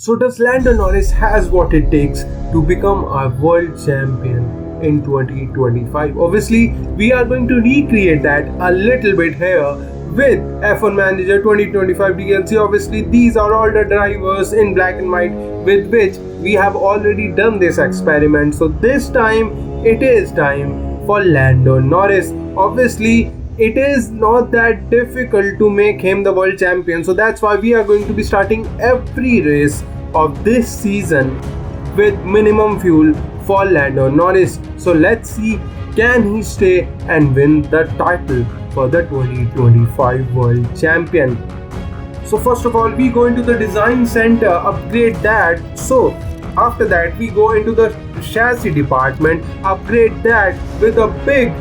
So does Lando Norris has what it takes to become a world champion in 2025? Obviously, we are going to recreate that a little bit here with F1 Manager 2025 DLC. Obviously, these are all the drivers in black and white with which we have already done this experiment. So this time, it is time for Lando Norris. Obviously, it is not that difficult to make him the world champion, so that's why we are going to be starting every race of this season with minimum fuel for Lando Norris. So let's see, can he stay and win the title for the 2025 world champion. So first of all, we go into the design center, upgrade that. So after that, we go into the chassis department, upgrade that with a big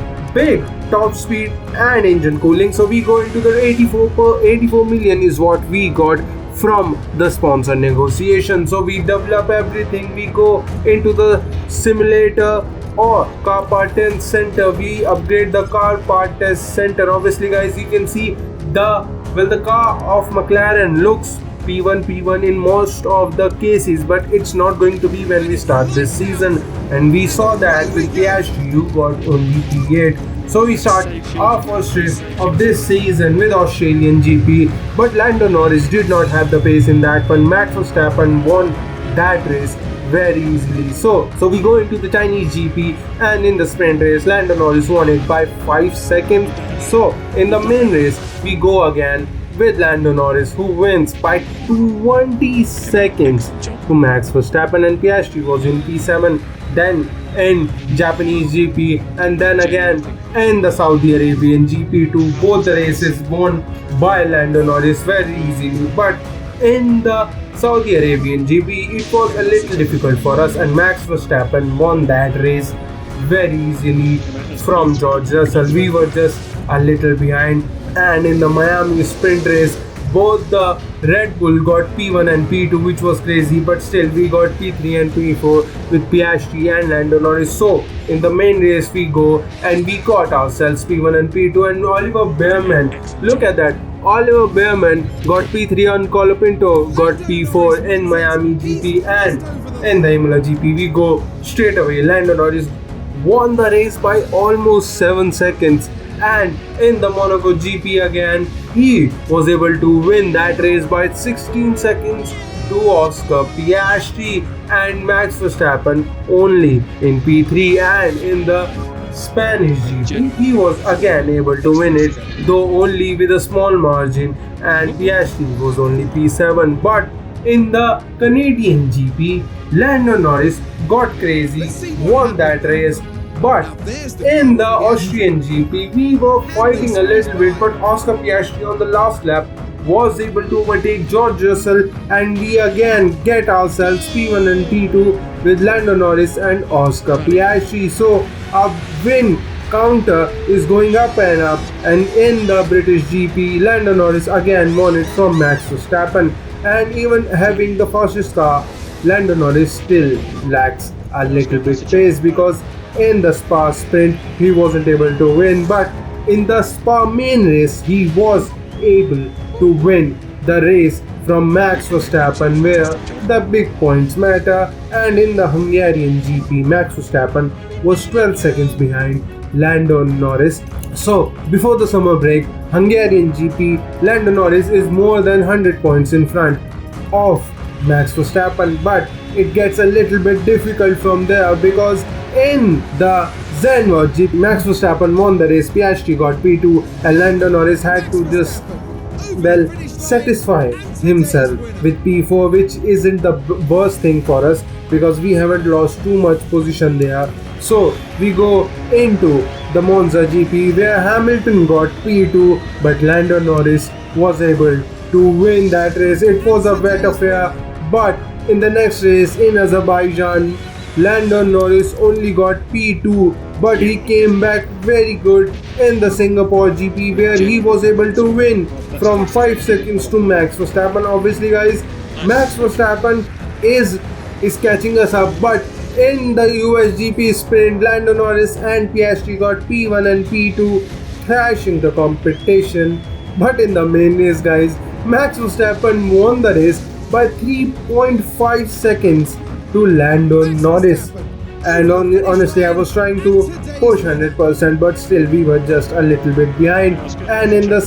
top speed and engine cooling. So we go into the 84 million is what we got from the sponsor negotiation. So we develop everything, we go into the simulator or car part test center, we upgrade the car part test center. Obviously guys, you can see the car of McLaren looks P1 in most of the cases, but it's not going to be when we start this season, and we saw that with Piastri you got only P8. So we start our first race of this season with Australian GP, but Lando Norris did not have the pace in that one. Max Verstappen won that race very easily. So we go into the Chinese GP, and in the sprint race Lando Norris won it by 5 seconds. So in the main race we go again with Lando Norris, who wins by 20 seconds to Max Verstappen, and Piastri was in P7. Then in Japanese GP, and then again in the Saudi Arabian GP2. Both the races won by Lando Norris very easily, but in the Saudi Arabian GP it was a little difficult for us, and Max Verstappen won that race very easily from George Russell. We were just a little behind, and in the Miami sprint race both the Red Bull got P1 and P2, which was crazy, but still we got P3 and P4 with Piastri and Lando Norris. So in the main race we go and we got ourselves P1 and P2, and Oliver Bearman, look at that, Oliver Bearman got P3 on Colapinto, got P4 in Miami GP, and in the Imola GP we go straight away. Lando Norris won the race by almost 7 seconds, and in the Monaco GP again he was able to win that race by 16 seconds to Oscar Piastri and Max Verstappen only in P3. And in the Spanish GP he was again able to win it, though only with a small margin, and Piastri was only P7. But in the Canadian GP Lando Norris got crazy, won that race. But in the Austrian GP, we were fighting a little bit, but Oscar Piastri on the last lap was able to overtake George Russell, and we again get ourselves P1 and P2 with Lando Norris and Oscar Piastri. So our win counter is going up and up, and in the British GP, Lando Norris again won it from Max Verstappen, and even having the fastest car, Lando Norris still lacks a little bit pace, because in the Spa sprint he wasn't able to win, but in the Spa main race he was able to win the race from Max Verstappen, where the big points matter. And in the Hungarian GP Max Verstappen was 12 seconds behind Lando Norris. So before the summer break, Hungarian GP, Lando Norris is more than 100 points in front of Max Verstappen, but it gets a little bit difficult from there, because in the Zandvoort GP, Max Verstappen won the race, Piastri got P2, and Lando Norris had to just satisfy himself with P4, which isn't the worst thing for us because we haven't lost too much position there. So we go into the Monza GP, where Hamilton got P2, but Lando Norris was able to win that race. It was a wet affair, but in the next race in Azerbaijan, Lando Norris only got P2, but he came back very good in the Singapore GP, where he was able to win from 5 seconds to Max Verstappen. Obviously guys, Max Verstappen is catching us up, but in the US GP sprint, Lando Norris and Piastri got P1 and P2, thrashing the competition. But in the main race guys, Max Verstappen won the race by 3.5 seconds to Lando Norris. And honestly, I was trying to push 100%, but still we were just a little bit behind. And in the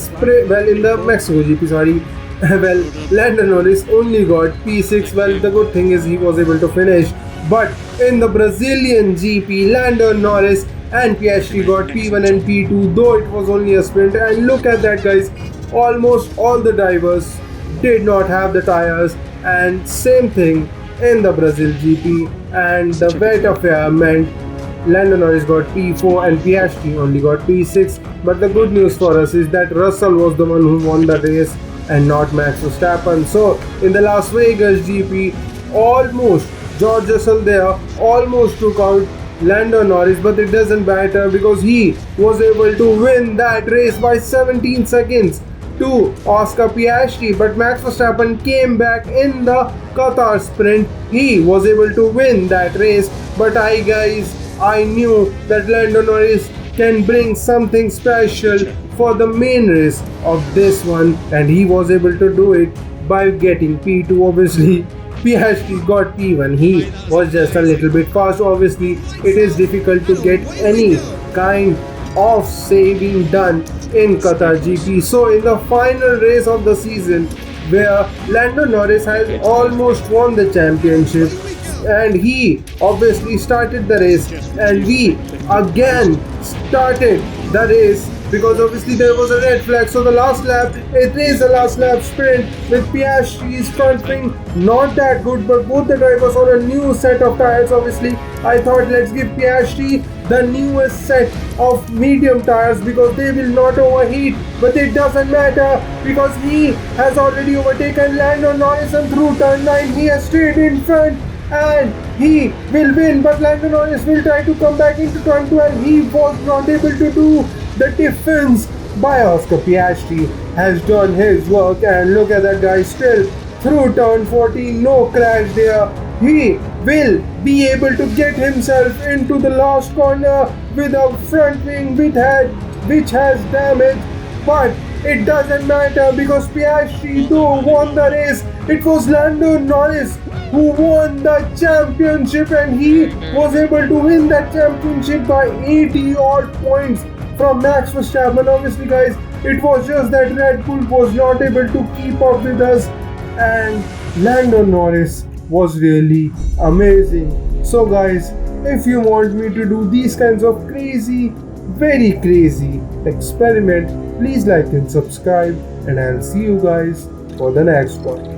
in the Mexico GP, sorry, well, Lando Norris only got P6. Well, the good thing is he was able to finish. But in the Brazilian GP, Lando Norris and Piastri got P1 and P2, though it was only a sprint. And look at that, guys, almost all the drivers did not have the tires, and same thing in the Brazil GP. And the wet affair meant Lando Norris got P4 and Piastri only got P6. But the good news for us is that Russell was the one who won the race and not Max Verstappen. So in the Las Vegas GP, almost George Russell there almost took out Lando Norris, but it doesn't matter because he was able to win that race by 17 seconds to Oscar Piastri. But Max Verstappen came back in the Qatar sprint. He was able to win that race. But I knew that Lando Norris can bring something special for the main race of this one, and he was able to do it by getting P2. Obviously, Piastri got P1. He was just a little bit fast. Obviously, it is difficult to get any kind of saving done in Qatar GP. So in the final race of the season, where Lando Norris has almost won the championship, and he obviously started the race, and we again started the race because obviously there was a red flag. So the last lap, it is a last lap sprint with Piastri's front wing not that good, but both the drivers on a new set of tires. Obviously, I thought let's give Piastri the newest set of medium tires because they will not overheat, but it doesn't matter because he has already overtaken Lando Norris, and through turn 9 he has stayed in front and he will win. But Lando Norris will try to come back into turn 12. He was not able to do the defense by Oscar Piastri has done his work, and look at that guy, still through turn 14, no crash there. He will be able to get himself into the last corner with a front wing which has damage, but it doesn't matter because Piastri though won the race. It was Lando Norris who won the championship, and he was able to win that championship by 80 odd points from Max Verstappen. Obviously, guys, it was just that Red Bull was not able to keep up with us, and Lando Norris was really amazing. So guys, if you want me to do these kinds of crazy, very crazy experiment, please like and subscribe, and I'll see you guys for the next one.